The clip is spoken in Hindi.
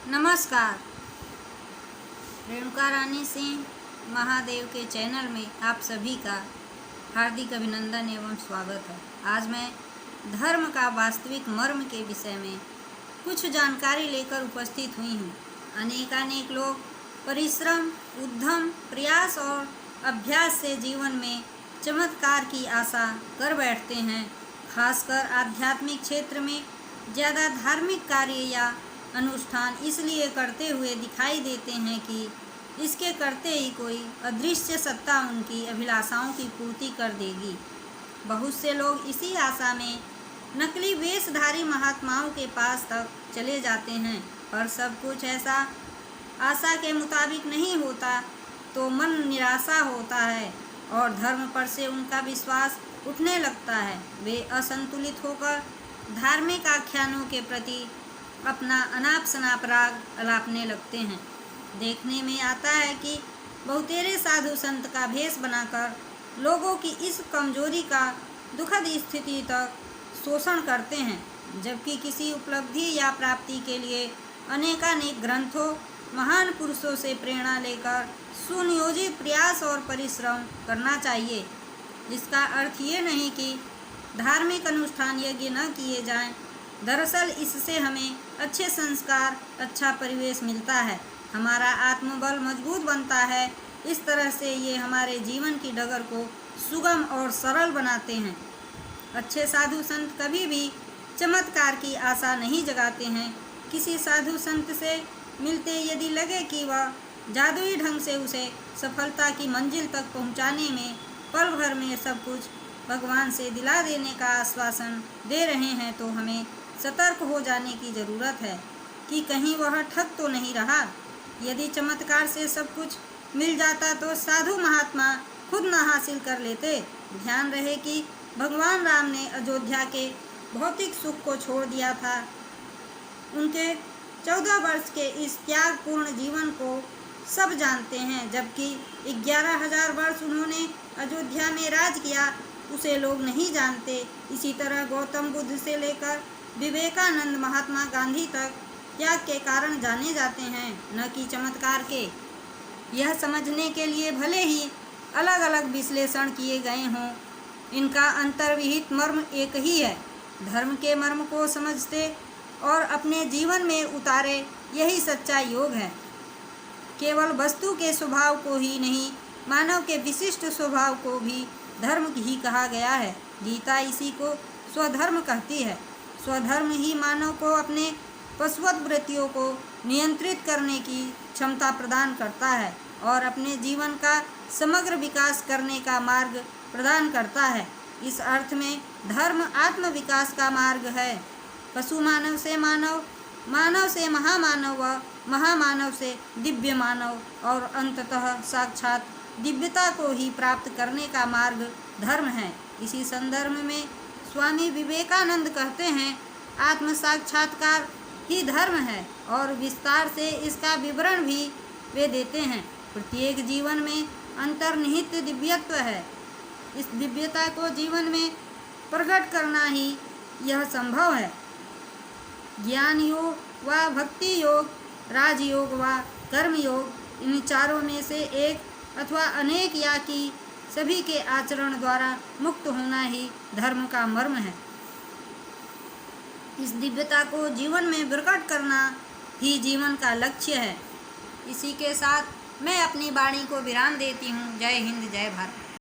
नमस्कार। रेणुका रानी सिंह महादेव के चैनल में आप सभी का हार्दिक अभिनंदन एवं स्वागत है। आज मैं धर्म का वास्तविक मर्म के विषय में कुछ जानकारी लेकर उपस्थित हुई हूँ। अनेकानेक लोग परिश्रम, उद्यम, प्रयास और अभ्यास से जीवन में चमत्कार की आशा कर बैठते हैं। खासकर आध्यात्मिक क्षेत्र में ज़्यादा धार्मिक कार्य या अनुष्ठान इसलिए करते हुए दिखाई देते हैं कि इसके करते ही कोई अदृश्य सत्ता उनकी अभिलाषाओं की पूर्ति कर देगी। बहुत से लोग इसी आशा में नकली वेशधारी महात्माओं के पास तक चले जाते हैं, पर सब कुछ ऐसा आशा के मुताबिक नहीं होता तो मन निराशा होता है और धर्म पर से उनका विश्वास उठने लगता है। वे असंतुलित होकर धार्मिक आख्यानों के प्रति अपना अनाप शनाप राग अलापने लगते हैं। देखने में आता है कि बहुतेरे साधु संत का भेष बनाकर लोगों की इस कमजोरी का दुखद स्थिति तक शोषण करते हैं, जबकि किसी उपलब्धि या प्राप्ति के लिए अनेकानेक ग्रंथों, महान पुरुषों से प्रेरणा लेकर सुनियोजित प्रयास और परिश्रम करना चाहिए। इसका अर्थ ये नहीं कि धार्मिक अनुष्ठान यज्ञ न किए जाएं। दरअसल इससे हमें अच्छे संस्कार, अच्छा परिवेश मिलता है, हमारा आत्मबल मजबूत बनता है। इस तरह से ये हमारे जीवन की डगर को सुगम और सरल बनाते हैं। अच्छे साधु संत कभी भी चमत्कार की आशा नहीं जगाते हैं। किसी साधु संत से मिलते यदि लगे कि वह जादुई ढंग से उसे सफलता की मंजिल तक पहुंचाने में पल भर में सब कुछ भगवान से दिला देने का आश्वासन दे रहे हैं, तो हमें सतर्क हो जाने की ज़रूरत है कि कहीं वह ठग तो नहीं रहा। यदि चमत्कार से सब कुछ मिल जाता तो साधु महात्मा खुद न हासिल कर लेते। ध्यान रहे कि भगवान राम ने अयोध्या के भौतिक सुख को छोड़ दिया था। उनके 14 वर्ष के इस त्यागपूर्ण जीवन को सब जानते हैं, जबकि 11,000 वर्ष उन्होंने अयोध्या में राज किया, उसे लोग नहीं जानते। इसी तरह गौतम बुद्ध से लेकर विवेकानंद, महात्मा गांधी तक त्याग के कारण जाने जाते हैं, न कि चमत्कार के। यह समझने के लिए भले ही अलग अलग विश्लेषण किए गए हों, इनका अंतर्विहित मर्म एक ही है। धर्म के मर्म को समझते और अपने जीवन में उतारे, यही सच्चा योग है। केवल वस्तु के स्वभाव को ही नहीं, मानव के विशिष्ट स्वभाव को भी धर्म ही कहा गया है। गीता इसी को स्वधर्म कहती है। स्वधर्म ही मानव को अपने पशुवत वृत्तियों को नियंत्रित करने की क्षमता प्रदान करता है और अपने जीवन का समग्र विकास करने का मार्ग प्रदान करता है। इस अर्थ में धर्म आत्म विकास का मार्ग है। पशु मानव से मानव, मानव से महामानव व महामानव से दिव्य मानव और अंततः साक्षात दिव्यता को ही प्राप्त करने का मार्ग धर्म है। इसी संदर्भ में स्वामी विवेकानंद कहते हैं, आत्म साक्षात्कार ही धर्म है, और विस्तार से इसका विवरण भी वे देते हैं। प्रत्येक जीवन में अंतर्निहित दिव्यत्व है। इस दिव्यता को जीवन में प्रकट करना ही यह संभव है। ज्ञान योग व भक्ति योग, राजयोग व कर्म योग, इन चारों में से एक अथवा अनेक या कि सभी के आचरण द्वारा मुक्त होना ही धर्म का मर्म है। इस दिव्यता को जीवन में प्रकट करना ही जीवन का लक्ष्य है। इसी के साथ मैं अपनी वाणी को विराम देती हूँ। जय हिंद, जय भारत।